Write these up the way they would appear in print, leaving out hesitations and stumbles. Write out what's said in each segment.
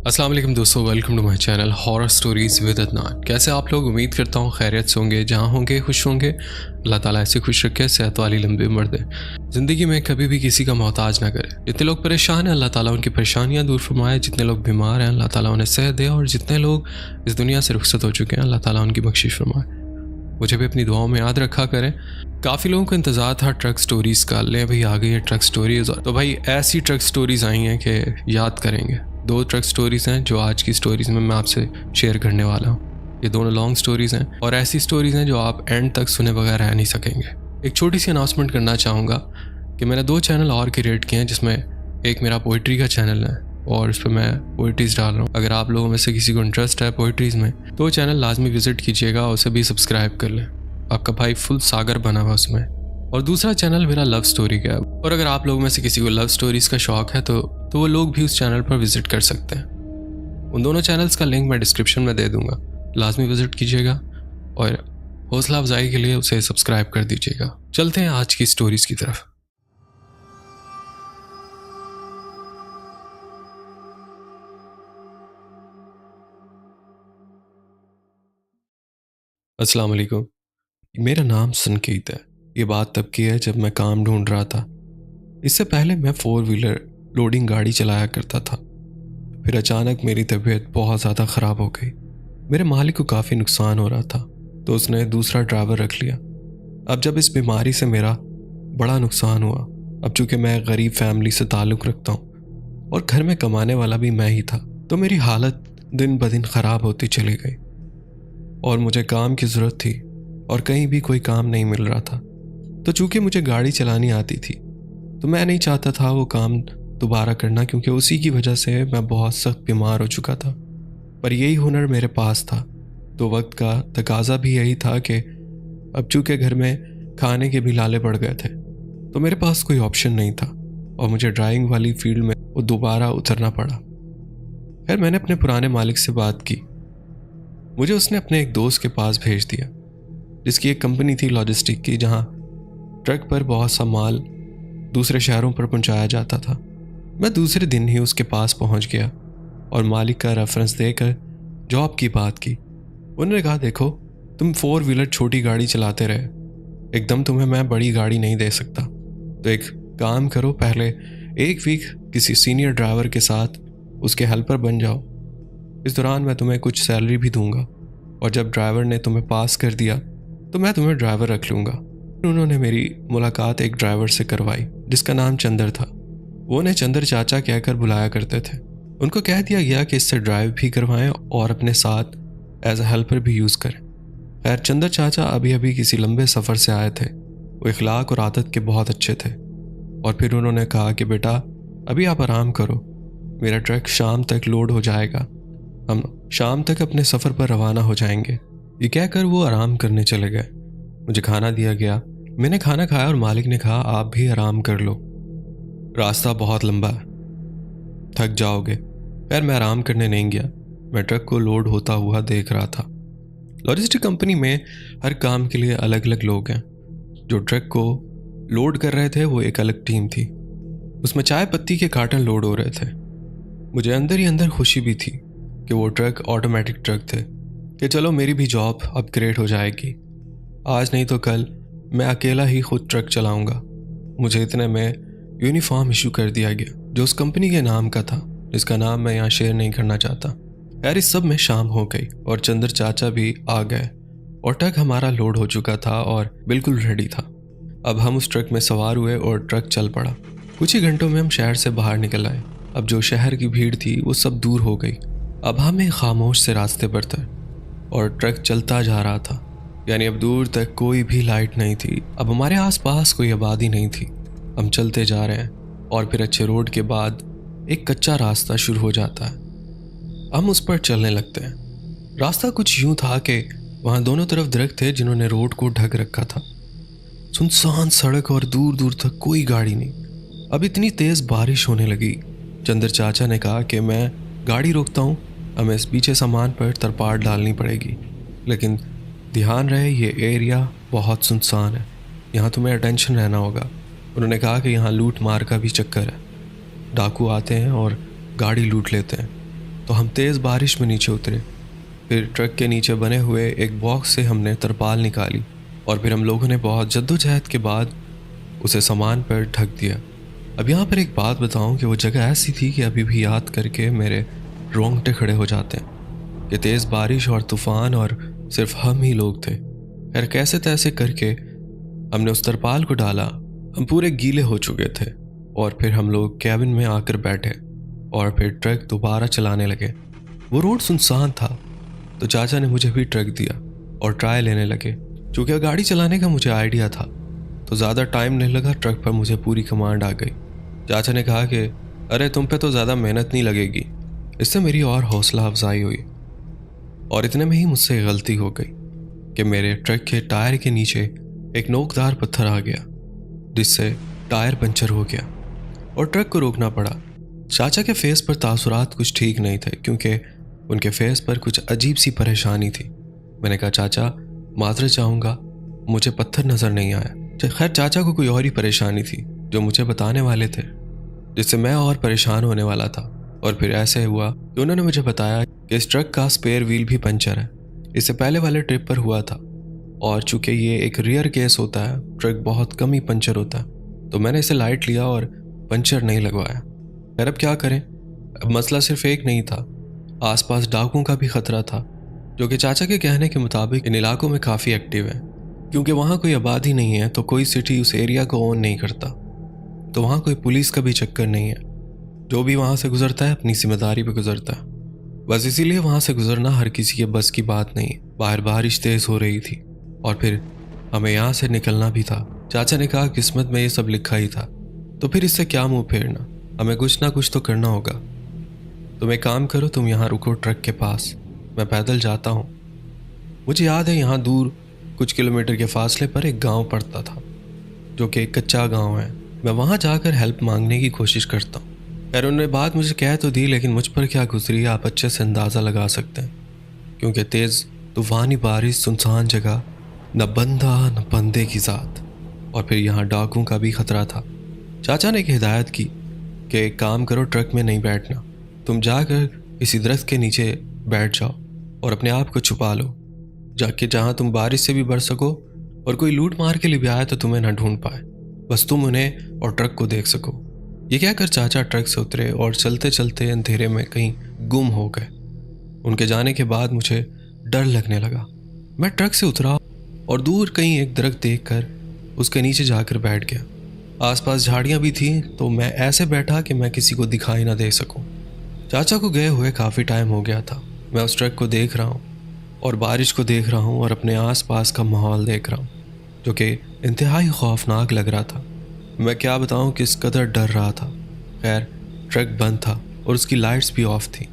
अस्सलाम वालेकुम दोस्तों, welcome to my channel horror stories with Adnan. कैसे आप लोग? उम्मीद करता हूँ खैरियत से होंगे। जहाँ होंगे खुश होंगे। अल्लाह ताला ऐसे खुश रखे, सेहत वाली लंबी उम्र दे, ज़िंदगी में कभी भी किसी का मोहताज ना करे। जितने लोग परेशान हैं अल्लाह ताला उनकी परेशानियाँ दूर फरमाए, जितने लोग बीमार हैं अल्लाह ताला उन्हें सेहत दे, और जितने लोग इस दुनिया से रुखसत हो चुके हैं अल्लाह ताला उनकी बख्शिश फरमाए। मुझे भी अपनी दुआओं में याद रखा करें। काफ़ी लोगों को इंतज़ार था ट्रक स्टोरीज़ का। ले भाई आ गई है ट्रक स्टोरीज़। तो भाई ऐसी ट्रक स्टोरीज़ आई हैं कि याद करेंगे। 2 ट्रक स्टोरीज़ हैं जो आज की स्टोरीज़ में मैं आपसे शेयर करने वाला हूँ। ये दोनों लॉन्ग स्टोरीज़ हैं और ऐसी स्टोरीज़ हैं जो आप एंड तक सुने बगैर रह नहीं सकेंगे। एक छोटी सी अनाउंसमेंट करना चाहूँगा कि मैंने 2 चैनल और क्रिएट किए हैं, जिसमें एक मेरा पोइट्री का चैनल है और उस पर मैं पोइट्रीज़ डाल रहा हूँ। अगर आप लोगों में से किसी को इंटरेस्ट है पोइट्रीज़ में तो वो चैनल लाजमी विजिट कीजिएगा, उसे भी सब्सक्राइब कर लें। आपका भाई फुल सागर बना हुआ उसमें। और दूसरा चैनल मेरा लव स्टोरी का है, और अगर आप लोगों में से किसी को लव स्टोरीज़ का शौक है तो वो लोग भी उस चैनल पर विजिट कर सकते हैं। उन दोनों चैनल्स का लिंक मैं डिस्क्रिप्शन में दे दूंगा, लाजमी विजिट कीजिएगा और हौसला अफजाई के लिए उसे सब्सक्राइब कर दीजिएगा। चलते हैं आज की स्टोरीज़ की तरफ। अस्सलाम वालेकुम। मेरा नाम संकेत है। ये बात तब की है जब मैं काम ढूंढ रहा था। इससे पहले मैं 4 व्हीलर लोडिंग गाड़ी चलाया करता था। फिर अचानक मेरी तबीयत बहुत ज़्यादा ख़राब हो गई। मेरे मालिक को काफ़ी नुकसान हो रहा था तो उसने दूसरा ड्राइवर रख लिया। अब जब इस बीमारी से मेरा बड़ा नुकसान हुआ, अब चूँकि मैं गरीब फैमिली से ताल्लुक़ रखता हूँ और घर में कमाने वाला भी मैं ही था, तो मेरी हालत दिन ब दिन ख़राब होती चली गई और मुझे काम की ज़रूरत थी और कहीं भी कोई काम नहीं मिल रहा था। तो चूँकि मुझे गाड़ी चलानी आती थी तो मैं नहीं चाहता था वो काम दोबारा करना, क्योंकि उसी की वजह से मैं बहुत सख्त बीमार हो चुका था। पर यही हुनर मेरे पास था, तो वक्त का तकाजा भी यही था कि अब चूँकि घर में खाने के भी लाले पड़ गए थे तो मेरे पास कोई ऑप्शन नहीं था और मुझे ड्राइविंग वाली फील्ड में वो दोबारा उतरना पड़ा। खैर मैंने अपने पुराने मालिक से बात की। मुझे उसने अपने एक दोस्त के पास भेज दिया जिसकी एक कंपनी थी लॉजिस्टिक की, जहाँ ट्रक पर बहुत सा माल दूसरे शहरों पर पहुंचाया जाता था। मैं दूसरे दिन ही उसके पास पहुंच गया और मालिक का रेफरेंस देकर जॉब की बात की। उन्होंने कहा, देखो तुम 4 व्हीलर छोटी गाड़ी चलाते रहे, एकदम तुम्हें मैं बड़ी गाड़ी नहीं दे सकता, तो एक काम करो, पहले 1 वीक किसी सीनियर ड्राइवर के साथ उसके हेल्पर बन जाओ। इस दौरान मैं तुम्हें कुछ सैलरी भी दूंगा और जब ड्राइवर ने तुम्हें पास कर दिया तो मैं तुम्हें ड्राइवर रख लूँगा। उन्होंने मेरी मुलाकात एक ड्राइवर से करवाई जिसका नाम चंदर था। वो उन्हें चंदर चाचा कहकर बुलाया करते थे। उनको कह दिया गया कि इससे ड्राइव भी करवाएं और अपने साथ एज अ हेल्पर भी यूज़ करें। खैर चंदर चाचा अभी अभी किसी लंबे सफ़र से आए थे। वो इखलाक और आदत के बहुत अच्छे थे और फिर उन्होंने कहा कि बेटा अभी आप आराम करो, मेरा ट्रक शाम तक लोड हो जाएगा, हम शाम तक अपने सफ़र पर रवाना हो जाएंगे। ये कहकर वो आराम करने चले गए। मुझे खाना दिया गया। मैंने खाना खाया और मालिक ने कहा, आप भी आराम कर लो, रास्ता बहुत लंबा है, थक जाओगे। खैर मैं आराम करने नहीं गया, मैं ट्रक को लोड होता हुआ देख रहा था। लॉजिस्टिक कंपनी में हर काम के लिए अलग अलग लोग हैं। जो ट्रक को लोड कर रहे थे वो एक अलग टीम थी। उसमें चाय पत्ती के कार्टन लोड हो रहे थे। मुझे अंदर ही अंदर खुशी भी थी कि वो ट्रक ऑटोमेटिक ट्रक थे, कि चलो मेरी भी जॉब अपग्रेड हो जाएगी। आज नहीं तो कल मैं अकेला ही खुद ट्रक चलाऊंगा। मुझे इतने में यूनिफॉर्म इशू कर दिया गया जो उस कंपनी के नाम का था, जिसका नाम मैं यहाँ शेयर नहीं करना चाहता। खैर इस सब में शाम हो गई और चंदर चाचा भी आ गए और ट्रक हमारा लोड हो चुका था और बिल्कुल रेडी था। अब हम उस ट्रक में सवार हुए और ट्रक चल पड़ा। कुछ ही घंटों में हम शहर से बाहर निकल आए। अब जो शहर की भीड़ थी वो सब दूर हो गई। अब हम एक खामोश से रास्ते पर थे और ट्रक चलता जा रहा था, यानी अब दूर तक कोई भी लाइट नहीं थी। अब हमारे आसपास कोई आबादी नहीं थी। हम चलते जा रहे हैं और फिर अच्छे रोड के बाद एक कच्चा रास्ता शुरू हो जाता है। हम उस पर चलने लगते हैं। रास्ता कुछ यूं था कि वहाँ दोनों तरफ दरख्त थे जिन्होंने रोड को ढक रखा था। सुनसान सड़क और दूर दूर तक कोई गाड़ी नहीं। अब इतनी तेज़ बारिश होने लगी। चंदर चाचा ने कहा कि मैं गाड़ी रोकता हूँ, हमें इस पीछे सामान पर तरपाल डालनी पड़ेगी, लेकिन ध्यान रहे ये एरिया बहुत सुनसान है, यहाँ तुम्हें अटेंशन रहना होगा। उन्होंने कहा कि यहाँ लूट मार का भी चक्कर है, डाकू आते हैं और गाड़ी लूट लेते हैं। तो हम तेज़ बारिश में नीचे उतरे। फिर ट्रक के नीचे बने हुए एक बॉक्स से हमने तरपाल निकाली और फिर हम लोगों ने बहुत जद्दोजहद के बाद उसे सामान पर ढक दिया। अब यहाँ पर एक बात बताऊँ कि वो जगह ऐसी थी कि अभी भी याद करके मेरे रोंगटे खड़े हो जाते हैं कि तेज़ बारिश और तूफ़ान और सिर्फ हम ही लोग थे। खैर कैसे तैसे करके हमने उस तरपाल को डाला। हम पूरे गीले हो चुके थे और फिर हम लोग कैबिन में आकर बैठे और फिर ट्रक दोबारा चलाने लगे। वो रोड सुनसान था तो चाचा ने मुझे भी ट्रक दिया और ट्राई लेने लगे। चूँकि गाड़ी चलाने का मुझे आइडिया था तो ज़्यादा टाइम नहीं लगा, ट्रक पर मुझे पूरी कमांड आ गई। चाचा ने कहा कि अरे तुम पे तो ज़्यादा मेहनत नहीं लगेगी। इससे मेरी और हौसला अफजाई हुई और इतने में ही मुझसे गलती हो गई कि मेरे ट्रक के टायर के नीचे एक नोकदार पत्थर आ गया जिससे टायर पंचर हो गया और ट्रक को रोकना पड़ा। चाचा के फेस पर तासुरात कुछ ठीक नहीं थे क्योंकि उनके फेस पर कुछ अजीब सी परेशानी थी। मैंने कहा चाचा माजरत चाहूँगा, मुझे पत्थर नज़र नहीं आया। खैर चाचा को कोई और ही परेशानी थी जो मुझे बताने वाले थे, जिससे मैं और परेशान होने वाला था। और फिर ऐसे हुआ कि उन्होंने मुझे बताया कि इस ट्रक का स्पेयर व्हील भी पंचर है। इससे पहले वाले ट्रिप पर हुआ था और चूंकि ये एक रेयर केस होता है, ट्रक बहुत कम ही पंचर होता है, तो मैंने इसे लाइट लिया और पंचर नहीं लगवाया। खैर अब क्या करें, अब मसला सिर्फ एक नहीं था, आसपास डाकुओं का भी खतरा था जो कि चाचा के कहने के मुताबिक इन इलाकों में काफ़ी एक्टिव है। क्योंकि वहाँ कोई आबादी नहीं है तो कोई सिटी उस एरिया को ओन नहीं करता, तो वहाँ कोई पुलिस का भी चक्कर नहीं है। जो भी वहाँ से गुजरता है अपनी जिम्मेदारी पे गुजरता है। बस इसीलिए वहाँ से गुजरना हर किसी के बस की बात नहीं। बाहर बारिश तेज़ हो रही थी और फिर हमें यहाँ से निकलना भी था। चाचा ने कहा किस्मत में ये सब लिखा ही था, तो फिर इससे क्या मुंह फेरना, हमें कुछ ना कुछ तो करना होगा। तुम एक काम करो, तुम यहाँ रुको ट्रक के पास, मैं पैदल जाता हूँ। मुझे याद है यहाँ दूर कुछ किलोमीटर के फासले पर एक गांव पड़ता था जो कि एक कच्चा गांव है। मैं वहाँ जाकर हेल्प मांगने की कोशिश करता हूँ। खैर उन्होंने बात मुझे कह तो दी, लेकिन मुझ पर क्या गुजरी आप अच्छे से अंदाज़ा लगा सकते हैं, क्योंकि तेज़ तूफ़ानी बारिश, सुनसान जगह, न बंदा न बंदे की ज़ात, और फिर यहाँ डाकुओं का भी ख़तरा था। चाचा ने एक हिदायत की कि एक काम करो, ट्रक में नहीं बैठना, तुम जाकर किसी दरख्त के नीचे बैठ जाओ और अपने आप को छुपा लो, जाके जहाँ तुम बारिश से भी बच सको और कोई लूट मार के लिए भी आए तो तुम्हें ना ढूंढ पाए, बस तुम उन्हें और ट्रक को देख सको। ये कहकर चाचा ट्रक से उतरे और चलते चलते अंधेरे में कहीं गुम हो गए। उनके जाने के बाद मुझे डर लगने लगा। मैं ट्रक से उतरा और दूर कहीं एक दरख्त देखकर उसके नीचे जाकर बैठ गया। आसपास झाड़ियाँ भी थीं तो मैं ऐसे बैठा कि मैं किसी को दिखाई ना दे सकूं। चाचा को गए हुए काफ़ी टाइम हो गया था। मैं उस ट्रक को देख रहा हूँ और बारिश को देख रहा हूँ और अपने आसपास का माहौल देख रहा हूँ जो कि इंतहाई खौफनाक लग रहा था। मैं क्या बताऊँ किस कदर डर रहा था। खैर ट्रक बंद था और उसकी लाइट्स भी ऑफ थी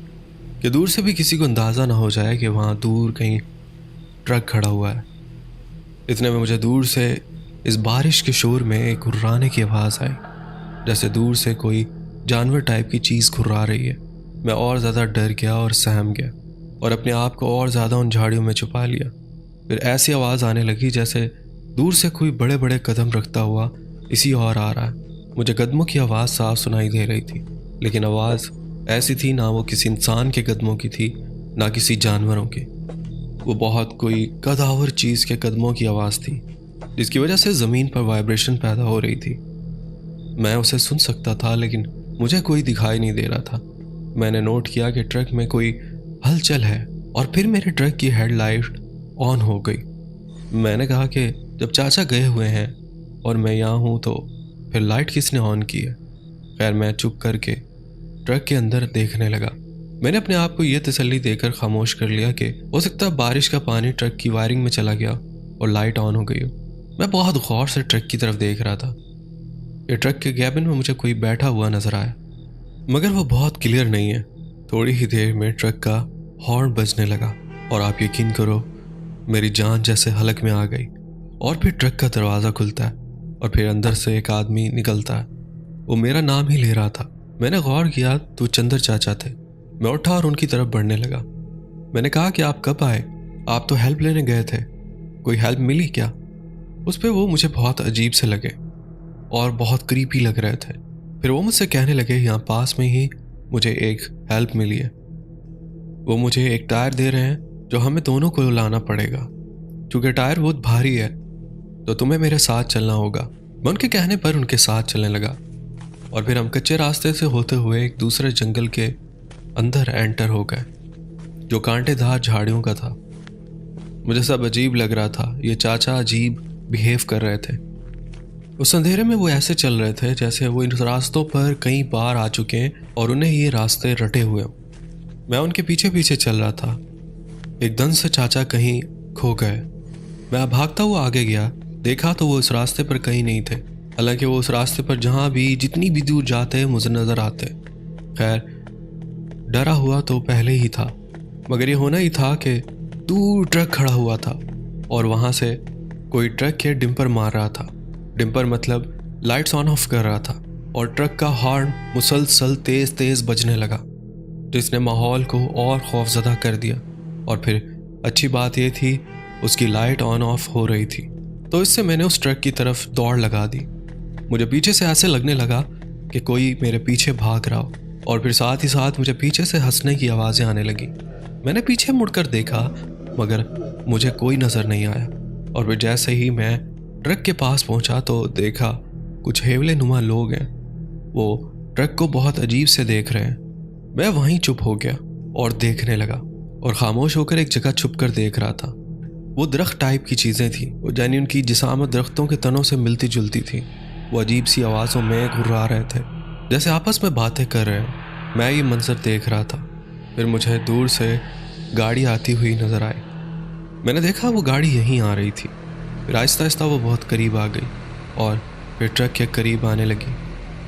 कि दूर से भी किसी को अंदाज़ा ना हो जाए कि वहाँ दूर कहीं ट्रक खड़ा हुआ है। इतने में मुझे दूर से इस बारिश के शोर में एक घुर्राने की आवाज़ आई, जैसे दूर से कोई जानवर टाइप की चीज़ घुर्रा रही है। मैं और ज़्यादा डर गया और सहम गया और अपने आप को और ज़्यादा उन झाड़ियों में छुपा लिया। फिर ऐसी आवाज़ आने लगी जैसे दूर से कोई बड़े बड़े कदम रखता हुआ इसी और आ रहा है। मुझे कदमों की आवाज़ साफ सुनाई दे रही थी, लेकिन आवाज़ ऐसी थी ना वो किसी इंसान के कदमों की थी ना किसी जानवरों की। वो बहुत कोई कदावर चीज़ के कदमों की आवाज़ थी जिसकी वजह से ज़मीन पर वाइब्रेशन पैदा हो रही थी। मैं उसे सुन सकता था लेकिन मुझे कोई दिखाई नहीं दे रहा था। मैंने नोट किया कि ट्रक में कोई हलचल है और फिर मेरे ट्रक की हेडलाइट ऑन हो गई। मैंने कहा कि जब चाचा गए हुए हैं और मैं यहाँ हूँ तो फिर लाइट किसने ऑन की है। खैर मैं चुप करके ट्रक के अंदर देखने लगा। मैंने अपने आप को यह तसल्ली देकर खामोश कर लिया कि हो सकता है बारिश का पानी ट्रक की वायरिंग में चला गया और लाइट ऑन हो गई हो। मैं बहुत गौर से ट्रक की तरफ देख रहा था। ये ट्रक के कैबिन में मुझे कोई बैठा हुआ नजर आया, मगर वो बहुत क्लियर नहीं है। थोड़ी ही देर में ट्रक का हॉर्न बजने लगा और आप यकीन करो मेरी जान जैसे हलक में आ गई। और फिर ट्रक का दरवाज़ा खुलता है और फिर अंदर से एक आदमी निकलता है। वो मेरा नाम ही ले रहा था। मैंने गौर किया तो चंदर चाचा थे। मैं उठा और उनकी तरफ बढ़ने लगा। मैंने कहा कि आप कब आए, आप तो हेल्प लेने गए थे, कोई हेल्प मिली क्या? उस पर वो मुझे बहुत अजीब से लगे और बहुत क्रीपी लग रहे थे। फिर वो मुझसे कहने लगे यहाँ पास में ही मुझे एक हेल्प मिली है। वो मुझे एक टायर दे रहे हैं जो हमें दोनों को लाना पड़ेगा, क्योंकि टायर बहुत भारी है, तो तुम्हें मेरे साथ चलना होगा। मैं उनके कहने पर उनके साथ चलने लगा और फिर हम कच्चे रास्ते से होते हुए एक दूसरे जंगल के अंदर एंटर हो गए, जो कांटेदार झाड़ियों का था। मुझे सब अजीब लग रहा था। ये चाचा अजीब बिहेव कर रहे थे। उस अंधेरे में वो ऐसे चल रहे थे जैसे वो इन रास्तों पर कई बार आ चुके हैं और उन्हें ये रास्ते रटे हुए हों। मैं उनके पीछे पीछे चल रहा था। एकदम से चाचा कहीं खो गए। मैं भागता हुआ आगे गया, देखा तो वो उस रास्ते पर कहीं नहीं थे। हालांकि वो उस रास्ते पर जहाँ भी जितनी भी दूर जाते मुझे नज़र आते। खैर, डरा हुआ तो पहले ही था, मगर ये होना ही था कि दूर ट्रक खड़ा हुआ था और वहाँ से कोई ट्रक के डिम्पर मार रहा था। डिम्पर मतलब लाइट्स ऑन ऑफ कर रहा था और ट्रक का हॉर्न मुसलसल तेज तेज बजने लगा, जिसने माहौल को और खौफजदा कर दिया। और फिर अच्छी बात यह थी उसकी लाइट ऑन ऑफ हो रही थी, तो इससे मैंने उस ट्रक की तरफ दौड़ लगा दी। मुझे पीछे से ऐसे लगने लगा कि कोई मेरे पीछे भाग रहा हो और फिर साथ ही साथ मुझे पीछे से हंसने की आवाज़ें आने लगी। मैंने पीछे मुड़कर देखा मगर मुझे कोई नज़र नहीं आया और फिर जैसे ही मैं ट्रक के पास पहुंचा तो देखा कुछ हेवले नुमा लोग हैं। वो ट्रक को बहुत अजीब से देख रहे हैं। मैं वहीं चुप हो गया और देखने लगा और खामोश होकर एक जगह छुप कर देख रहा था। वो दरख्त टाइप की चीज़ें थी, वो यानी उनकी जिसामत दरख्तों के तनों से मिलती जुलती थी। वो अजीब सी आवाज़ों में घुर्रा रहे थे जैसे आपस में बातें कर रहे हैं। मैं ये मंजर देख रहा था। फिर मुझे दूर से गाड़ी आती हुई नज़र आई। मैंने देखा वो गाड़ी यहीं आ रही थी। फिर आहिस्ता आहिस्ता वो बहुत करीब आ गई और फिर ट्रक के करीब आने लगी।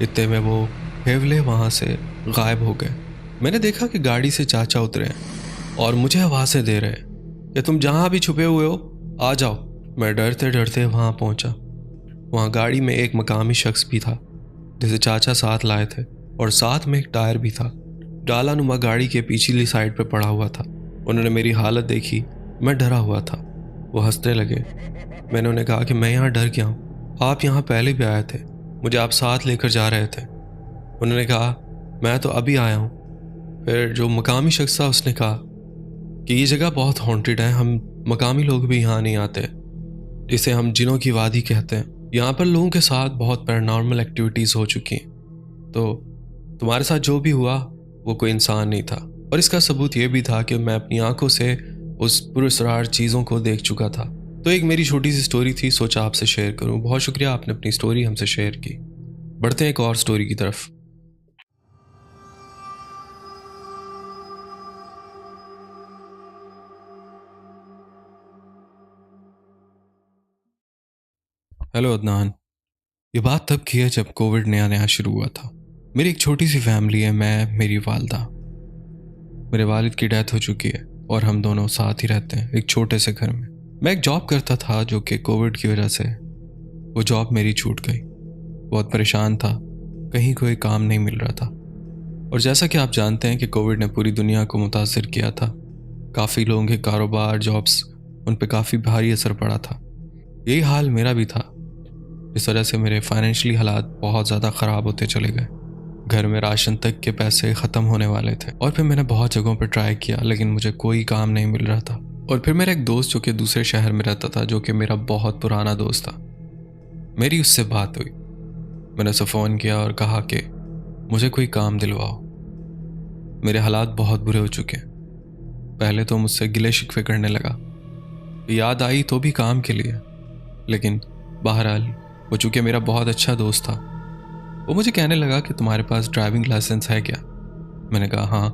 इतने में वो हेवले वहाँ से गायब हो गए। मैंने देखा कि गाड़ी से चाचा उतरे हैं और मुझे आवाज़ें दे रहे हैं कि तुम जहाँ भी छुपे हुए हो आ जाओ। मैं डरते डरते वहाँ पहुँचा। वहाँ गाड़ी में एक मकामी शख्स भी था जिसे चाचा साथ लाए थे और साथ में एक टायर भी था। डाला नुमा गाड़ी के पिछली साइड पर पड़ा हुआ था। उन्होंने मेरी हालत देखी। मैं डरा हुआ था। वो हंसने लगे। मैंने उन्हें कहा कि मैं यहाँ डर गया हूँ, आप यहाँ पहले भी आए थे, मुझे आप साथ लेकर जा रहे थे। उन्होंने कहा मैं तो अभी आया हूँ। फिर जो मकामी शख्स था उसने कहा कि ये जगह बहुत हॉन्टेड है, हम मकामी लोग भी यहाँ नहीं आते, जिसे हम जिनों की वादी कहते हैं। यहाँ पर लोगों के साथ बहुत पैरानॉर्मल एक्टिविटीज़ हो चुकी हैं, तो तुम्हारे साथ जो भी हुआ वो कोई इंसान नहीं था। और इसका सबूत ये भी था कि मैं अपनी आंखों से उस पुरस्कार चीज़ों को देख चुका था। तो एक मेरी छोटी सी स्टोरी थी, सोचा आपसे शेयर करूं। बहुत शुक्रिया आपने अपनी स्टोरी हमसे शेयर की। बढ़ते हैं एक और स्टोरी की तरफ। हेलो अदनान। ये बात तब की है जब कोविड नया नया शुरू हुआ था। मेरी एक छोटी सी फैमिली है, मैं, मेरी वालदा, मेरे वालिद की डेथ हो चुकी है और हम दोनों साथ ही रहते हैं एक छोटे से घर में। मैं एक जॉब करता था जो कि कोविड की वजह से वो जॉब मेरी छूट गई। बहुत परेशान था, कहीं कोई काम नहीं मिल रहा था। और जैसा कि आप जानते हैं कि कोविड ने पूरी दुनिया को मुतासिर किया था। काफ़ी लोगों के कारोबार, जॉब्स, उन पे काफ़ी भारी असर पड़ा था। यही हाल मेरा भी था। इस वजह से मेरे फाइनेंशियली हालात बहुत ज़्यादा ख़राब होते चले गए। घर में राशन तक के पैसे ख़त्म होने वाले थे। और फिर मैंने बहुत जगहों पर ट्राई किया लेकिन मुझे कोई काम नहीं मिल रहा था। और फिर मेरा एक दोस्त जो कि दूसरे शहर में रहता था, जो कि मेरा बहुत पुराना दोस्त था, मेरी उससे बात हुई। मैंने उसे फ़ोन किया और कहा कि मुझे कोई काम दिलवाओ, मेरे हालात बहुत बुरे हो चुके हैं। पहले तो मुझसे गिले शिकवे करने लगा, याद आई तो भी काम के लिए, लेकिन बहरहाल वो चूँकि मेरा बहुत अच्छा दोस्त था, वो मुझे कहने लगा कि तुम्हारे पास ड्राइविंग लाइसेंस है क्या। मैंने कहा हाँ।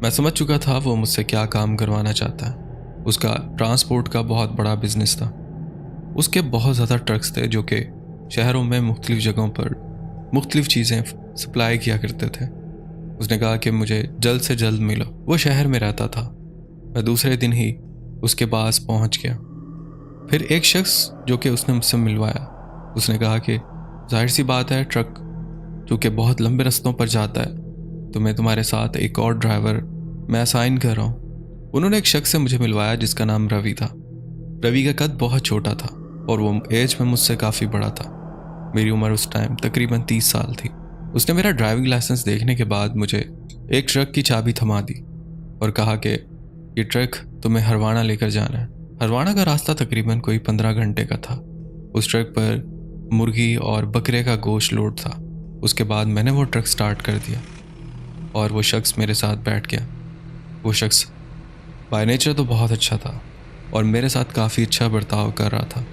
मैं समझ चुका था वो मुझसे क्या काम करवाना चाहता है। उसका ट्रांसपोर्ट का बहुत बड़ा बिजनेस था। उसके बहुत ज़्यादा ट्रक्स थे जो कि शहरों में मुख्तलिफ़ जगहों पर मुख्तलिफ़ चीज़ें सप्लाई किया करते थे। उसने कहा कि मुझे जल्द से जल्द मिलो। वो शहर में रहता था। मैं दूसरे दिन ही उसके पास पहुंच गया। फिर एक शख्स जो कि उसने मुझसे मिलवाया, उसने कहा कि जाहिर सी बात है, ट्रक जो कि बहुत लंबे रास्तों पर जाता है, तो मैं तुम्हारे साथ एक और ड्राइवर मैं असाइन कर रहा हूँ। उन्होंने एक शख्स से मुझे मिलवाया जिसका नाम रवि था। रवि का कद बहुत छोटा था और वो एज में मुझसे काफ़ी बड़ा था। मेरी उम्र उस टाइम तकरीबन 30 साल थी। उसने मेरा ड्राइविंग लाइसेंस देखने के बाद मुझे एक ट्रक की चाबी थमा दी और कहा कि ये ट्रक तुम्हें हरवाना लेकर जाना है। हरवाना का रास्ता तकरीबन कोई 15 घंटे का था। उस ट्रक पर मुर्गी और बकरे का गोश्त लोड था। उसके बाद मैंने वो ट्रक स्टार्ट कर दिया और वो शख्स मेरे साथ बैठ गया। वो शख्स बाय नेचर तो बहुत अच्छा था और मेरे साथ काफ़ी अच्छा बर्ताव कर रहा था।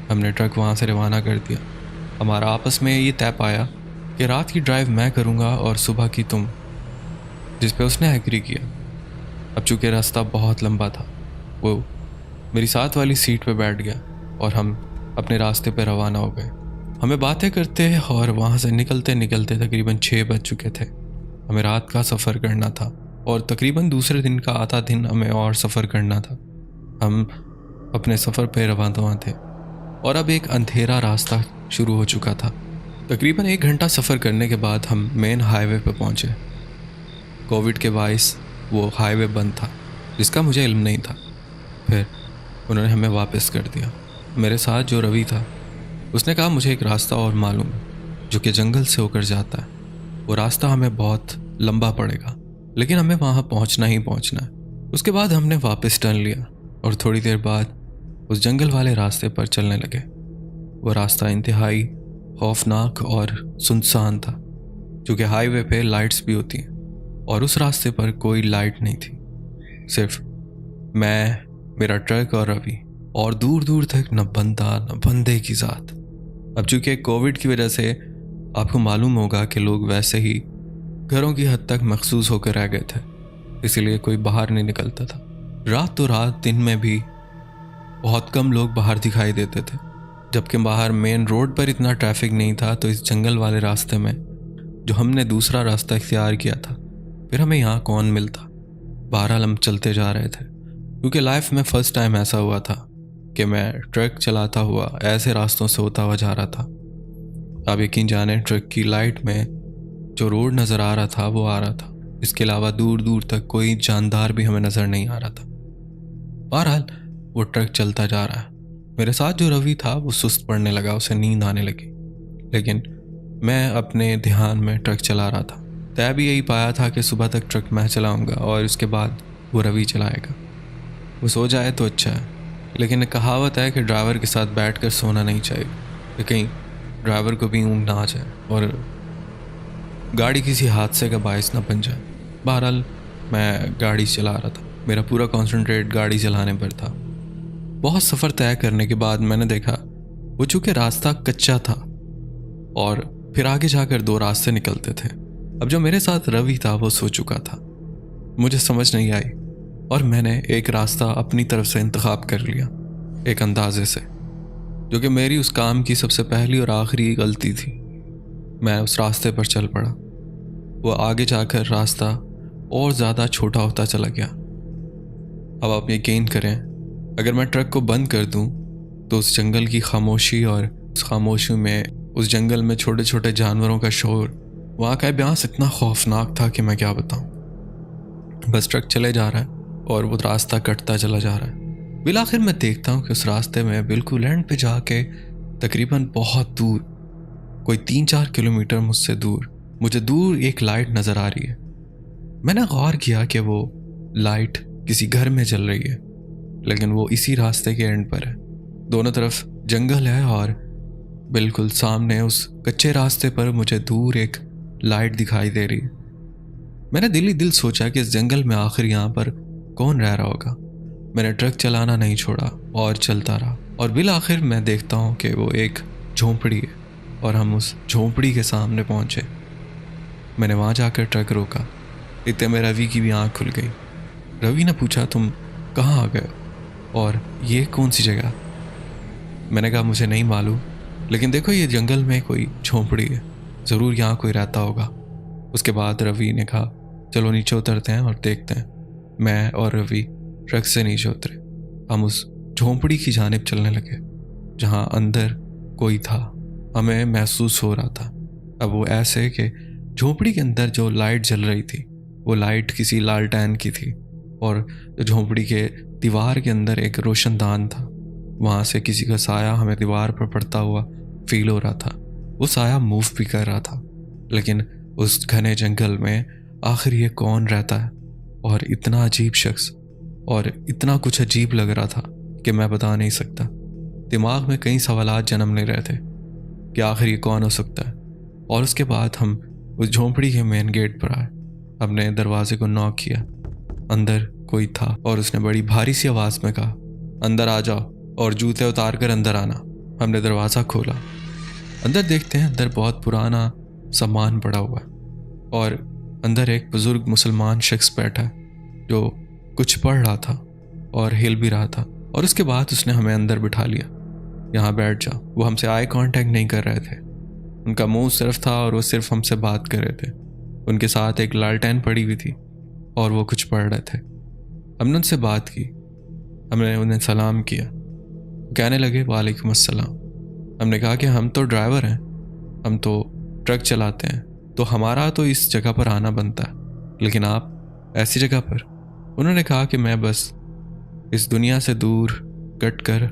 हमने ट्रक वहाँ से रवाना कर दिया। हमारा आपस में ये तय पाया कि रात की ड्राइव मैं करूँगा और सुबह की तुम, जिस पे उसने एग्री किया। अब चूँकि रास्ता बहुत लंबा था, वो मेरी साथ वाली सीट पे बैठ गया और हम अपने रास्ते पे रवाना हो गए। हमें बातें करते और वहाँ से निकलते निकलते तकरीबन 6 बज चुके थे। हमें रात का सफ़र करना था और तकरीबन दूसरे दिन का आधा दिन हमें और सफ़र करना था। हम अपने सफ़र पे रवाना थे और अब एक अंधेरा रास्ता शुरू हो चुका था। तकरीबन 1 घंटा सफ़र करने के बाद हम मेन हाईवे पे पहुँचे। कोविड के बायस वो हाईवे बंद था, जिसका मुझे इल्म नहीं था। फिर उन्होंने हमें वापस कर दिया। मेरे साथ जो रवि था, उसने कहा मुझे एक रास्ता और मालूम है जो कि जंगल से होकर जाता है। वो रास्ता हमें बहुत लंबा पड़ेगा, लेकिन हमें वहाँ पहुँचना ही पहुँचना है। उसके बाद हमने वापस टर्न लिया और थोड़ी देर बाद उस जंगल वाले रास्ते पर चलने लगे। वो रास्ता इंतहाई खौफनाक और सुनसान था, क्योंकि हाईवे पे लाइट्स भी होती हैं और उस रास्ते पर कोई लाइट नहीं थी। सिर्फ मैं, मेरा ट्रक और रवि, और दूर दूर तक न बंदा न बंदे की ज़ात। अब चूंकि कोविड की वजह से आपको मालूम होगा कि लोग वैसे ही घरों की हद तक मखसूस होकर रह गए थे, इसीलिए कोई बाहर नहीं निकलता था। रात तो रात, दिन में भी बहुत कम लोग बाहर दिखाई देते थे। जबकि बाहर मेन रोड पर इतना ट्रैफिक नहीं था, तो इस जंगल वाले रास्ते में जो हमने दूसरा रास्ता इख्तियार किया था, फिर हमें यहाँ कौन मिलता। बहरहाल हम चलते जा रहे थे, क्योंकि लाइफ में फ़र्स्ट टाइम ऐसा हुआ था कि मैं ट्रक चलाता हुआ ऐसे रास्तों से होता हुआ जा रहा था। आप यकीन जाने, ट्रक की लाइट में जो रोड नज़र आ रहा था वो आ रहा था। इसके अलावा दूर दूर तक कोई जानदार भी हमें नज़र नहीं आ रहा था। बहरहाल वो ट्रक चलता जा रहा है। मेरे साथ जो रवि था वो सुस्त पड़ने लगा, उसे नींद आने लगी, लेकिन मैं अपने ध्यान में ट्रक चला रहा था। तय भी यही पाया था कि सुबह तक ट्रक मैं चलाऊंगा और उसके बाद वो रवि चलाएगा। वो सो जाए तो अच्छा है, लेकिन एक कहावत है कि ड्राइवर के साथ बैठकर सोना नहीं चाहिए, कि कहीं ड्राइवर को भी ऊँघ ना आ जाए और गाड़ी किसी हादसे का बायस ना बन जाए। बहरहाल मैं गाड़ी चला रहा था, मेरा पूरा कॉन्सेंट्रेट गाड़ी चलाने पर था। बहुत सफ़र तय करने के बाद मैंने देखा वो चूँकि रास्ता कच्चा था और फिर आगे जाकर 2 रास्ते निकलते थे। अब जो मेरे साथ रवि था वो सो चुका था। मुझे समझ नहीं आई और मैंने एक रास्ता अपनी तरफ से इंतखाब कर लिया, एक अंदाजे से, जो कि मेरी उस काम की सबसे पहली और आखिरी गलती थी। मैं उस रास्ते पर चल पड़ा। वो आगे जाकर रास्ता और ज़्यादा छोटा होता चला गया। अब आप यकीन करें, अगर मैं ट्रक को बंद कर दूं तो उस जंगल की खामोशी और उस खामोशी में उस जंगल में छोटे छोटे जानवरों का शोर, वहाँ का अम्बियांस इतना खौफनाक था कि मैं क्या बताऊं। बस ट्रक चले जा रहा है और वो रास्ता कटता चला जा रहा है। बिलाखिर मैं देखता हूँ कि उस रास्ते में बिल्कुल एंड पे जाके तकरीबन बहुत दूर, कोई 3-4 किलोमीटर मुझसे दूर, मुझे दूर एक लाइट नज़र आ रही है। मैंने गौर किया कि वो लाइट किसी घर में जल रही है, लेकिन वो इसी रास्ते के एंड पर है। दोनों तरफ जंगल है और बिल्कुल सामने उस कच्चे रास्ते पर मुझे दूर एक लाइट दिखाई दे रही है। मैंने दिल ही दिल सोचा कि इस जंगल में आखिर यहाँ पर कौन रह रहा होगा। मैंने ट्रक चलाना नहीं छोड़ा और चलता रहा और बिल आखिर मैं देखता हूँ कि वो एक झोंपड़ी है और हम उस झोंपड़ी के सामने पहुँचे। मैंने वहाँ जाकर ट्रक रोका। इतने में रवि की भी आँख खुल गई। रवि ने पूछा, तुम कहाँ आ गए और ये कौन सी जगह? मैंने कहा मुझे नहीं मालूम, लेकिन देखो ये जंगल में कोई झोंपड़ी है, ज़रूर यहाँ कोई रहता होगा। उसके बाद रवि ने कहा चलो नीचे उतरते हैं और देखते हैं। मैं और रवि ट्रक से नीचे उतरे। हम उस झोंपड़ी की जानिब चलने लगे जहाँ अंदर कोई था। हमें महसूस हो रहा था अब वो ऐसे कि झोंपड़ी के अंदर जो लाइट जल रही थी वो लाइट किसी लालटेन की थी और झोंपड़ी के दीवार के अंदर एक रोशनदान था। वहाँ से किसी का साया हमें दीवार पर पड़ता हुआ फील हो रहा था। वो साया मूव भी कर रहा था, लेकिन उस घने जंगल में आखिर ये कौन रहता है? और इतना अजीब शख्स, और इतना कुछ अजीब लग रहा था कि मैं बता नहीं सकता। दिमाग में कई सवालात जन्म ले रहे थे कि आखिर ये कौन हो सकता है। और उसके बाद हम उस झोंपड़ी के मेन गेट पर आए। हमने दरवाजे को नॉक किया। अंदर कोई था और उसने बड़ी भारी सी आवाज़ में कहा, अंदर आ जाओ और जूते उतार कर अंदर आना। हमने दरवाज़ा खोला। अंदर देखते हैं, अंदर बहुत पुराना सामान पड़ा हुआ है और अंदर एक बुज़ुर्ग मुसलमान शख्स बैठा है जो कुछ पढ़ रहा था और हिल भी रहा था। और उसके बाद उसने हमें अंदर बिठा लिया, यहाँ बैठ जाओ। वो हमसे आई कांटेक्ट नहीं कर रहे थे, उनका मुंह सिर्फ था और वो सिर्फ हमसे बात कर रहे थे। उनके साथ एक लालटेन पड़ी हुई थी और वो कुछ पढ़ रहे थे। हमने उनसे बात की, हमने उन्हें सलाम किया। कहने लगे वालेकुम अस्सलाम। हमने कहा कि हम तो ड्राइवर हैं, हम तो ट्रक चलाते हैं, तो हमारा तो इस जगह पर आना बनता है, लेकिन आप ऐसी जगह पर। उन्होंने कहा कि मैं बस इस दुनिया से दूर कट कर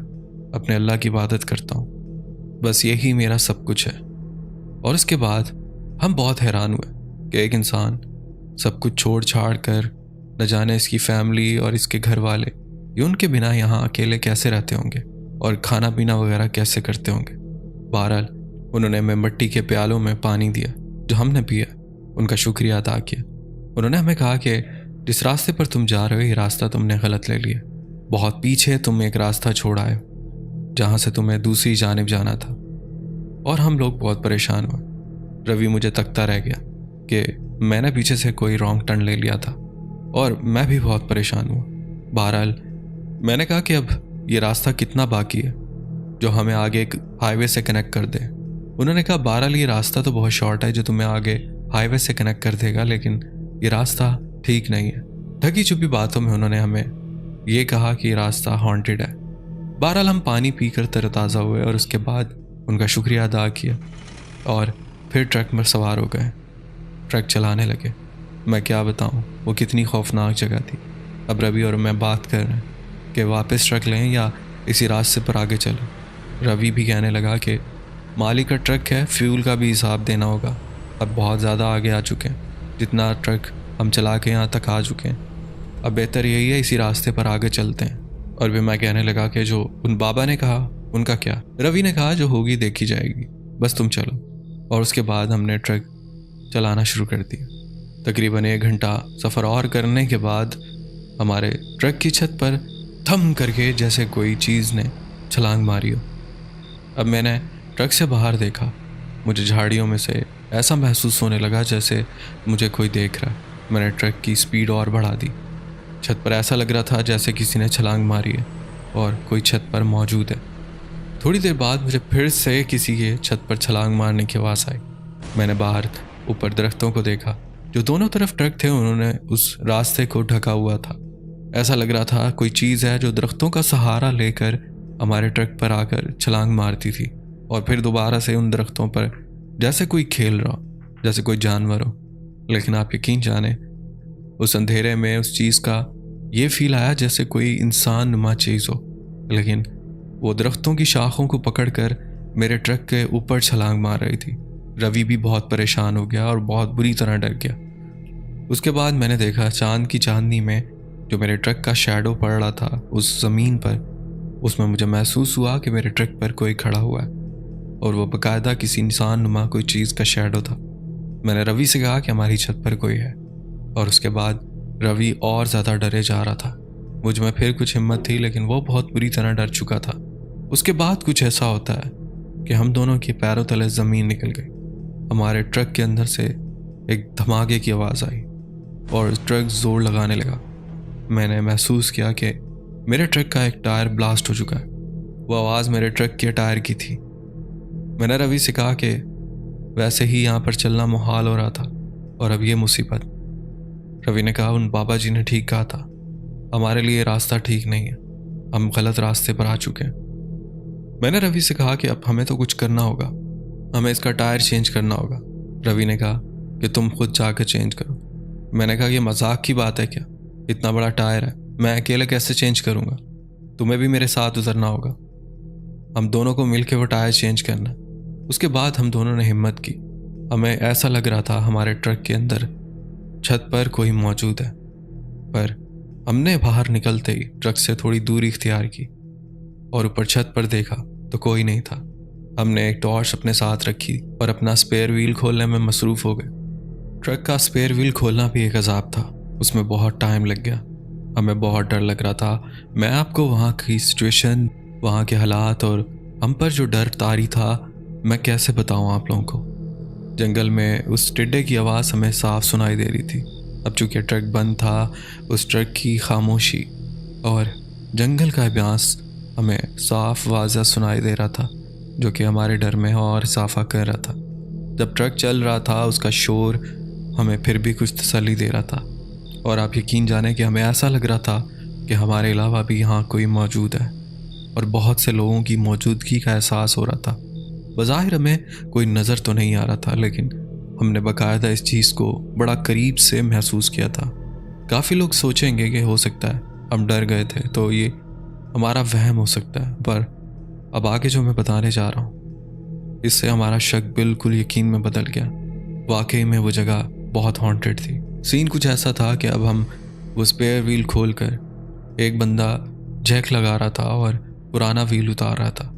अपने अल्लाह की इबादत करता हूँ, बस यही मेरा सब कुछ है। और उसके बाद हम बहुत हैरान हुए कि एक इंसान सब कुछ छोड़ छाड़ कर, न जाने इसकी फैमिली और इसके घर वाले ये उनके बिना यहाँ अकेले कैसे रहते होंगे और खाना पीना वगैरह कैसे करते होंगे। बहरहाल उन्होंने हमें मिट्टी के प्यालों में पानी दिया जो हमने पिया, उनका शुक्रिया अदा किया। उन्होंने हमें कहा कि जिस रास्ते पर तुम जा रहे हो ये रास्ता तुमने गलत ले लिया, बहुत पीछे तुम एक रास्ता छोड़ आए जहाँ से तुम्हें दूसरी जानिब जाना था। और हम लोग बहुत परेशान हुए। रवि मुझे तकता रह गया कि मैंने पीछे से कोई रॉन्ग टर्न ले लिया था और मैं भी बहुत परेशान हुआ। बहरहाल मैंने कहा कि अब ये रास्ता कितना बाकी है जो हमें आगे एक हाईवे से कनेक्ट कर दे। उन्होंने कहा बहरहाल ये रास्ता तो बहुत शॉर्ट है जो तुम्हें आगे हाईवे से कनेक्ट कर देगा, लेकिन ये रास्ता ठीक नहीं है। ढकी छुपी बातों में उन्होंने हमें ये कहा कि ये रास्ता हॉन्टेड है। बहरहाल हम पानी पीकर तरोताज़ा हुए और उसके बाद उनका शुक्रिया अदा किया और फिर ट्रक में सवार हो गए, ट्रक चलाने लगे। मैं क्या बताऊं वो कितनी खौफनाक जगह थी। अब रवि और मैं बात कर रहे हैं कि वापस ट्रक लें या इसी रास्ते पर आगे चलें। रवि भी कहने लगा कि मालिक का ट्रक है, फ्यूल का भी हिसाब देना होगा, अब बहुत ज़्यादा आगे आ चुके हैं, जितना ट्रक हम चला के यहाँ तक आ चुके हैं, अब बेहतर यही है इसी रास्ते पर आगे चलते हैं। और भी मैं कहने लगा कि जो उन बाबा ने कहा उनका क्या। रवि ने कहा जो होगी देखी जाएगी, बस तुम चलो। और उसके बाद हमने ट्रक चलाना शुरू कर दिया। तकरीबन 1 घंटा सफ़र और करने के बाद हमारे ट्रक की छत पर थम करके जैसे कोई चीज़ ने छलांग मारी हो। अब मैंने ट्रक से बाहर देखा, मुझे झाड़ियों में से ऐसा महसूस होने लगा जैसे मुझे कोई देख रहा है। मैंने ट्रक की स्पीड और बढ़ा दी। छत पर ऐसा लग रहा था जैसे किसी ने छलांग मारी है और कोई छत पर मौजूद है। थोड़ी देर बाद मुझे फिर से किसी के छत पर छलांग मारने की आवाज़ आई। मैंने बाहर ऊपर दरख्तों को देखा, जो दोनों तरफ ट्रक थे उन्होंने उस रास्ते को ढका हुआ था। ऐसा लग रहा था कोई चीज़ है जो दरख्तों का सहारा लेकर हमारे ट्रक पर आकर छलांग मारती थी और फिर दोबारा से उन दरख्तों पर जैसे कोई खेल रहा हो, जैसे कोई जानवर हो। लेकिन आप यकीन जाने उस अंधेरे में उस चीज़ का ये फील आया जैसे कोई इंसान नुमा चीज़ हो, लेकिन वो दरख्तों की शाखों को पकड़कर मेरे ट्रक के ऊपर छलांग मार रही थी। रवि भी बहुत परेशान हो गया और बहुत बुरी तरह डर गया। उसके बाद मैंने देखा चांद की चांदनी में जो मेरे ट्रक का शैडो पड़ रहा था उस ज़मीन पर, उसमें मुझे महसूस हुआ कि मेरे ट्रक पर कोई खड़ा हुआ है और वो बाकायदा किसी इंसान नुमा कोई चीज़ का शैडो था। मैंने रवि से कहा कि हमारी छत पर कोई है और उसके बाद रवि और ज़्यादा डरे जा रहा था। मुझ में फिर कुछ हिम्मत थी, लेकिन वो बहुत बुरी तरह डर चुका था। उसके बाद कुछ ऐसा होता है कि हम दोनों के पैरों तले ज़मीन निकल गई। हमारे ट्रक के अंदर से एक धमाके की आवाज़ आई और ट्रक ज़ोर लगाने लगा। मैंने महसूस किया कि मेरे ट्रक का एक टायर ब्लास्ट हो चुका है। वो आवाज़ मेरे ट्रक के टायर की थी। मैंने रवि से कहा कि वैसे ही यहाँ पर चलना मुहाल हो रहा था और अब ये मुसीबत। रवि ने कहा उन बाबा जी ने ठीक कहा था, हमारे लिए रास्ता ठीक नहीं है, हम गलत रास्ते पर आ चुके हैं। मैंने रवि से कहा कि अब हमें तो कुछ करना होगा, हमें इसका टायर चेंज करना होगा। रवि ने कहा कि तुम खुद जाकर चेंज करो। मैंने कहा ये मजाक की बात है क्या, इतना बड़ा टायर है, मैं अकेले कैसे चेंज करूँगा, तुम्हें भी मेरे साथ उतरना होगा, हम दोनों को मिलकर वो टायर चेंज करना। उसके बाद हम दोनों ने हिम्मत की। हमें ऐसा लग रहा था हमारे ट्रक के अंदर छत पर कोई मौजूद है। पर हमने बाहर निकलते ही ट्रक से थोड़ी दूरी इख्तियार की और ऊपर छत पर देखा तो कोई नहीं था। हमने एक टॉर्च अपने साथ रखी और अपना स्पेयर व्हील खोलने में मसरूफ़ हो गए। ट्रक का स्पेयर व्हील खोलना भी एक अजाब था, उसमें बहुत टाइम लग गया। हमें बहुत डर लग रहा था। मैं आपको वहाँ की सिचुएशन, वहाँ के हालात और हम पर जो डर तारी था मैं कैसे बताऊँ आप लोगों को। जंगल में उस टिड्डे की आवाज़ हमें साफ सुनाई दे रही थी। अब चूँकि ट्रक बंद था, उस ट्रक की खामोशी और जंगल का अभ्यास हमें साफ वाज़ह सुनाई दे रहा था, जो कि हमारे डर में और इजाफा कर रहा था। जब ट्रक चल रहा था उसका शोर हमें फिर भी कुछ तसल्ली दे रहा था और आप यकीन जाने कि हमें ऐसा लग रहा था कि हमारे अलावा भी यहाँ कोई मौजूद है और बहुत से लोगों की मौजूदगी का एहसास हो रहा था। बज़ाहिर हमें कोई नज़र तो नहीं आ रहा था, लेकिन हमने बाकायदा इस चीज़ को बड़ा करीब से महसूस किया था। काफ़ी लोग सोचेंगे कि हो सकता है हम डर गए थे तो ये हमारा वहम हो सकता है, पर अब आगे जो मैं बताने जा रहा हूँ इससे हमारा शक बिल्कुल यकीन में बदल गया। वाकई में वो जगह बहुत हॉन्टेड थी। सीन कुछ ऐसा था कि अब हम वो स्पेयर व्हील खोलकर एक बंदा जैक लगा रहा था और पुराना व्हील उतार रहा था।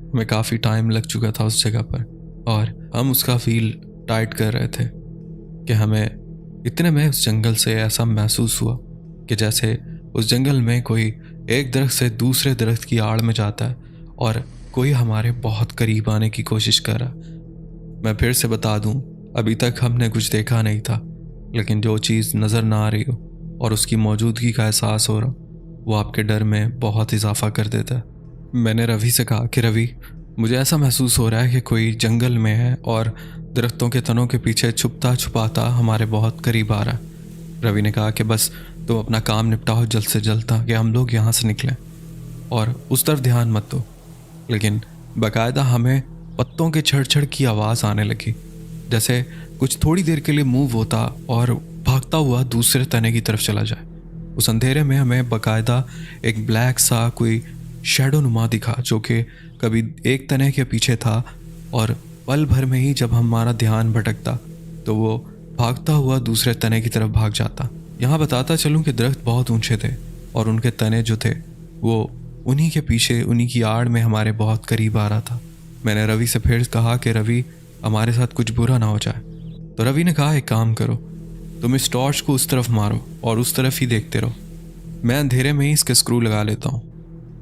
हमें काफ़ी टाइम लग चुका था उस जगह पर और हम उसका व्हील टाइट कर रहे थे कि हमें इतने में उस जंगल से ऐसा महसूस हुआ कि जैसे उस जंगल में कोई एक दरख्त से दूसरे दरख्त की आड़ में जाता है और कोई हमारे बहुत करीब आने की कोशिश कर रहा। मैं फिर से बता दूं, अभी तक हमने कुछ देखा नहीं था, लेकिन जो चीज़ नज़र ना आ रही हो और उसकी मौजूदगी का एहसास हो रहा वो आपके डर में बहुत इजाफा कर देता है। मैंने रवि से कहा कि रवि, मुझे ऐसा महसूस हो रहा है कि कोई जंगल में है और दरख्तों के तनों के पीछे छुपता छुपाता हमारे बहुत करीब आ रहा है। रवि ने कहा कि बस तुम अपना काम निपटाओ जल्द से जल्द ताकि हम लोग यहाँ से निकलें और उस तरफ ध्यान मत दो। लेकिन बाकायदा हमें पत्तों के छड़ की आवाज़ आने लगी, जैसे कुछ थोड़ी देर के लिए मूव होता और भागता हुआ दूसरे तने की तरफ चला जाए। उस अंधेरे में हमें बाकायदा एक ब्लैक सा कोई शैडो नुमा दिखा जो कि कभी एक तने के पीछे था और पल भर में ही जब हमारा ध्यान भटकता तो वो भागता हुआ दूसरे तने की तरफ भाग जाता। यहाँ बताता चलूँ कि दरख्त बहुत ऊंचे थे और उनके तने जो थे वो उन्हीं के पीछे, उन्हीं की आड़ में हमारे बहुत करीब आ रहा था। मैंने रवि से फिर कहा कि रवि, हमारे साथ कुछ बुरा ना हो जाए। तो रवि ने कहा एक काम करो, तुम इस टॉर्च को उस तरफ मारो और उस तरफ ही देखते रहो, मैं अंधेरे में ही इसके स्क्रू लगा लेता हूँ।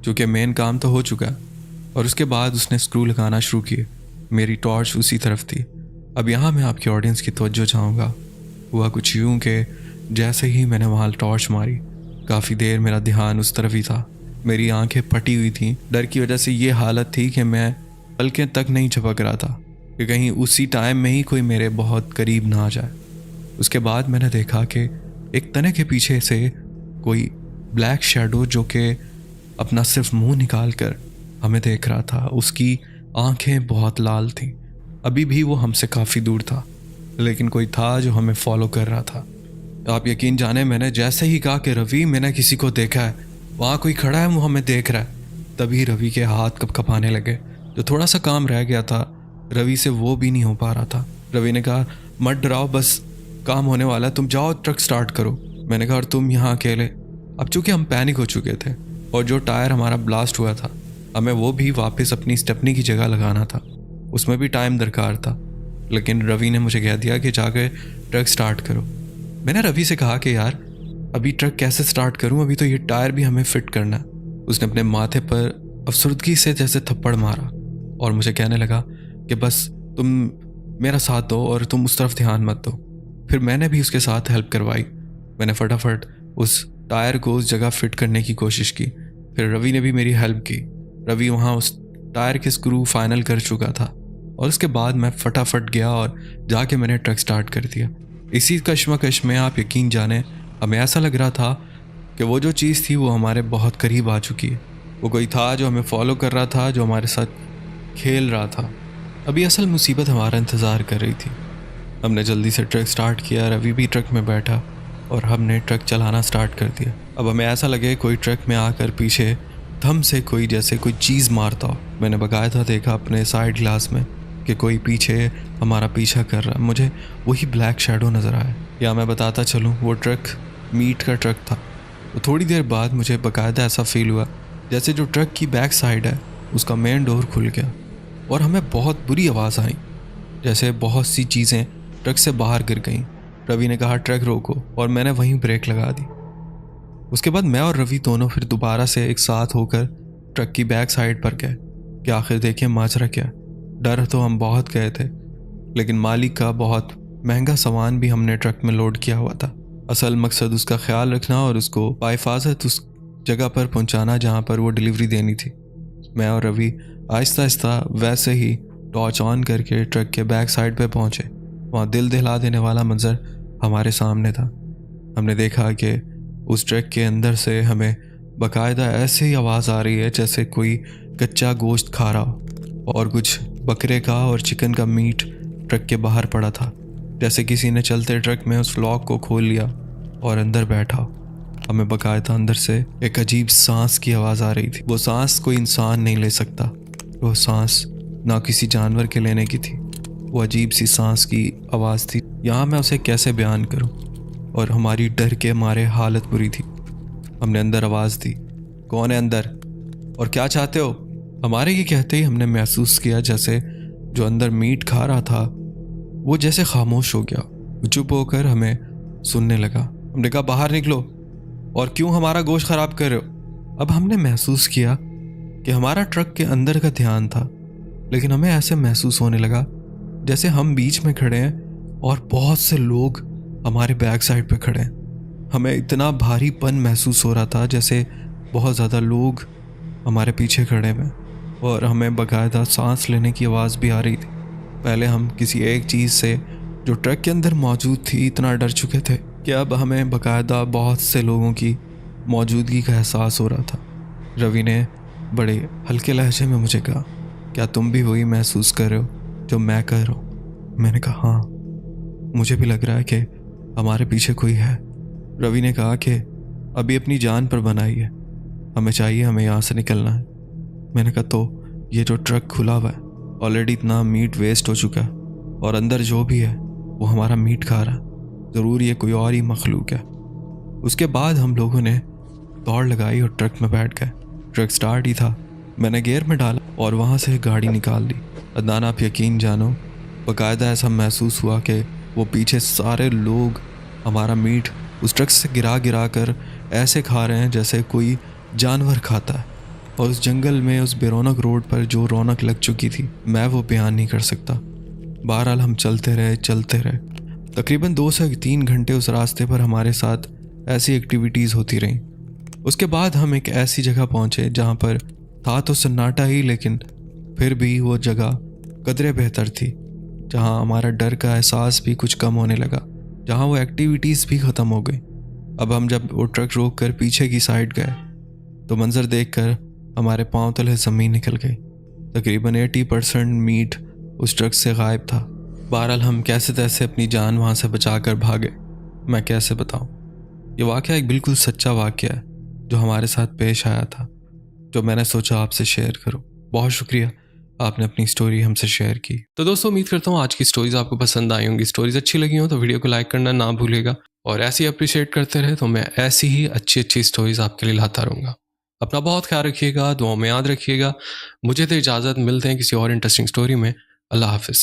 चूँकि मेन काम तो हो चुका है। और उसके बाद उसने स्क्रू लगाना शुरू किए। मेरी टॉर्च उसी तरफ थी। अब यहाँ मैं आपकी ऑडियंस की तवज्जो चाहूँगा। हुआ कुछ यूँ कि जैसे ही मैंने वहाँ टॉर्च मारी, काफ़ी देर मेरा ध्यान उस तरफ ही था। मेरी आंखें फटी हुई थी, डर की वजह से ये हालत थी कि मैं पलकें तक नहीं झपक रहा था कि कहीं उसी टाइम में ही कोई मेरे बहुत करीब ना आ जाए। उसके बाद मैंने देखा कि एक तने के पीछे से कोई ब्लैक शैडो जो कि अपना सिर्फ मुंह निकाल कर हमें देख रहा था। उसकी आंखें बहुत लाल थीं। अभी भी वो हमसे काफ़ी दूर था, लेकिन कोई था जो हमें फॉलो कर रहा था। आप यकीन जाने, मैंने जैसे ही कहा कि रवि, मैंने किसी को देखा है, वहाँ कोई खड़ा है, वो हमें देख रहा है, तभी रवि के हाथ कँपाने लगे। जो थोड़ा सा काम रह गया था रवि से वो भी नहीं हो पा रहा था। रवि ने कहा मत डराओ, बस काम होने वाला है, तुम जाओ ट्रक स्टार्ट करो। मैंने कहा और तुम यहाँ अकेले? अब चूँकि हम पैनिक हो चुके थे और जो टायर हमारा ब्लास्ट हुआ था हमें वो भी वापस अपनी स्टेपनी की जगह लगाना था, उसमें भी टाइम दरकार था। लेकिन रवि ने मुझे कह दिया कि जाकर ट्रक स्टार्ट करो। मैंने रवि से कहा कि यार अभी ट्रक कैसे स्टार्ट करूं, अभी तो ये टायर भी हमें फिट करना है। उसने अपने माथे पर अफसरदगी से जैसे थप्पड़ मारा और मुझे कहने लगा कि बस तुम मेरा साथ दो और तुम उस तरफ ध्यान मत दो। फिर मैंने भी उसके साथ हेल्प करवाई। मैंने फटाफट उस टायर को उस जगह फिट करने की कोशिश की। फिर रवि ने भी मेरी हेल्प की। रवि वहाँ उस टायर के स्क्रू फाइनल कर चुका था और उसके बाद मैं फटाफट गया और जाके मैंने ट्रक स्टार्ट कर दिया। इसी कश्मकश में आप यकीन जाने हमें ऐसा लग रहा था कि वो जो चीज़ थी वो हमारे बहुत करीब आ चुकी है। वो कोई था जो हमें फॉलो कर रहा था, जो हमारे साथ खेल रहा था। अभी असल मुसीबत हमारा इंतज़ार कर रही थी। हमने जल्दी से ट्रक स्टार्ट किया, रवि भी ट्रक में बैठा और हमने ट्रक चलाना स्टार्ट कर दिया। अब हमें ऐसा लगे कोई ट्रक में आकर पीछे धम से कोई जैसे कोई चीज़ मारता हो। मैंने बाकायदा देखा अपने साइड ग्लास में कि कोई पीछे हमारा पीछा कर रहा है। मुझे वही ब्लैक शैडो नज़र आया। या मैं बताता चलूँ, वो ट्रक मीट का ट्रक था। तो थोड़ी देर बाद मुझे बाकायदा ऐसा फील हुआ जैसे जो ट्रक की बैक साइड है उसका मेन डोर खुल गया और हमें बहुत बुरी आवाज़ आई, जैसे बहुत सी चीज़ें ट्रक से बाहर गिर गईं। रवि ने कहा ट्रक रोको और मैंने वहीं ब्रेक लगा दी। उसके बाद मैं और रवि दोनों फिर दोबारा से एक साथ होकर ट्रक की बैक साइड पर गए कि आखिर देखिए माजरा क्या। डर तो हम बहुत गए थे, लेकिन मालिक का बहुत महंगा सामान भी हमने ट्रक में लोड किया हुआ था। असल मकसद उसका ख्याल रखना और उसको बाहिफाजत उस जगह पर पहुंचाना जहां पर वो डिलीवरी देनी थी। मैं और रवि आहिस्ता आहिस्ता वैसे ही टॉर्च ऑन करके ट्रक के बैक साइड पे पहुंचे। वहाँ दिल दहला देने वाला मंजर हमारे सामने था। हमने देखा कि उस ट्रक के अंदर से हमें बाकायदा ऐसे ही आवाज़ आ रही है जैसे कोई कच्चा गोश्त खा रहा हो, और कुछ बकरे का और चिकन का मीट ट्रक के बाहर पड़ा था, जैसे किसी ने चलते ट्रक में उस लॉक को खोल लिया और अंदर बैठा हो। हमें बाकायदा अंदर से एक अजीब सांस की आवाज़ आ रही थी। वो सांस कोई इंसान नहीं ले सकता, वो सांस ना किसी जानवर के लेने की थी। वो अजीब सी सांस की आवाज़ थी, यहाँ मैं उसे कैसे बयान करूँ। और हमारी डर के मारे हालत बुरी थी। हमने अंदर आवाज़ दी, कौन है अंदर और क्या चाहते हो? हमारे ये कहते ही हमने महसूस किया जैसे जो अंदर मीट खा रहा था वो जैसे खामोश हो गया। वो चुप होकर हमें सुनने लगा। हमने कहा बाहर निकलो और क्यों हमारा गोश्त खराब कर रहे हो? अब हमने महसूस किया कि हमारा ट्रक के अंदर का ध्यान था, लेकिन हमें ऐसे महसूस होने लगा जैसे हम बीच में खड़े हैं और बहुत से लोग हमारे बैक साइड पे खड़े हैं। हमें इतना भारीपन महसूस हो रहा था जैसे बहुत ज़्यादा लोग हमारे पीछे खड़े हैं और हमें बाकायदा सांस लेने की आवाज़ भी आ रही थी। पहले हम किसी एक चीज़ से जो ट्रक के अंदर मौजूद थी इतना डर चुके थे कि अब हमें बाकायदा बहुत से लोगों की मौजूदगी का एहसास हो रहा था। रवि ने बड़े हल्के लहजे में मुझे कहा, क्या तुम भी वही महसूस कर रहे हो जो मैं कर रहा हूँ? मैंने कहा हाँ, मुझे भी लग रहा है कि हमारे पीछे कोई है। रवि ने कहा कि अभी अपनी जान पर बनाई है, हमें चाहिए, हमें यहाँ से निकलना है। मैंने कहा तो ये जो ट्रक खुला हुआ है ऑलरेडी इतना मीट वेस्ट हो चुका है और अंदर जो भी है वो हमारा मीट खा रहा है, ज़रूर ये कोई और ही मखलूक है। उसके बाद हम लोगों ने दौड़ लगाई और ट्रक में बैठ गए। ट्रक स्टार्ट ही था, मैंने गियर में डाला और वहाँ से गाड़ी निकाल ली। अदनान आप यकीन जानो, बाकायदा ऐसा महसूस हुआ कि वो पीछे सारे लोग हमारा मीट उस ट्रक से गिरा गिरा कर ऐसे खा रहे हैं जैसे कोई जानवर खाता है। और उस जंगल में उस बेरौनक रोड पर जो रौनक लग चुकी थी मैं वो बयान नहीं कर सकता। बहरहाल हम चलते रहे। तकरीबन 2 से 3 घंटे उस रास्ते पर हमारे साथ ऐसी एक्टिविटीज़ होती रहीं। उसके बाद हम एक ऐसी जगह पहुँचे जहाँ पर था तो सन्नाटा ही, लेकिन फिर भी वो जगह कदरे बेहतर थी, जहाँ हमारा डर का एहसास भी कुछ कम होने लगा, जहाँ वो एक्टिविटीज़ भी ख़त्म हो गई। अब हम जब वो ट्रक रोक कर पीछे की साइड गए तो मंजर देखकर हमारे पांव तले ज़मीन निकल गई। तकरीबन 80% मीट उस ट्रक से गायब था। बहरहाल हम कैसे तैसे अपनी जान वहाँ से बचा कर भागे। मैं कैसे बताऊँ, ये वाक़या एक बिल्कुल सच्चा वाक़या है जो हमारे साथ पेश आया था, जो मैंने सोचा आपसे शेयर करूँ। बहुत शुक्रिया आपने अपनी स्टोरी हमसे शेयर की। तो दोस्तों उम्मीद करता हूँ आज की स्टोरीज आपको पसंद आई होंगी। स्टोरीज अच्छी लगी हो तो वीडियो को लाइक करना ना भूलिएगा, और ऐसे ही अप्रिशिएट करते रहे तो मैं ऐसी ही अच्छी स्टोरीज आपके लिए लाता रहूँगा। अपना बहुत ख्याल रखिएगा, दुआओं में याद रखिएगा। मुझे तो इजाज़त, मिलते हैं किसी और इंटरेस्टिंग स्टोरी में। अल्लाह हाफिज़।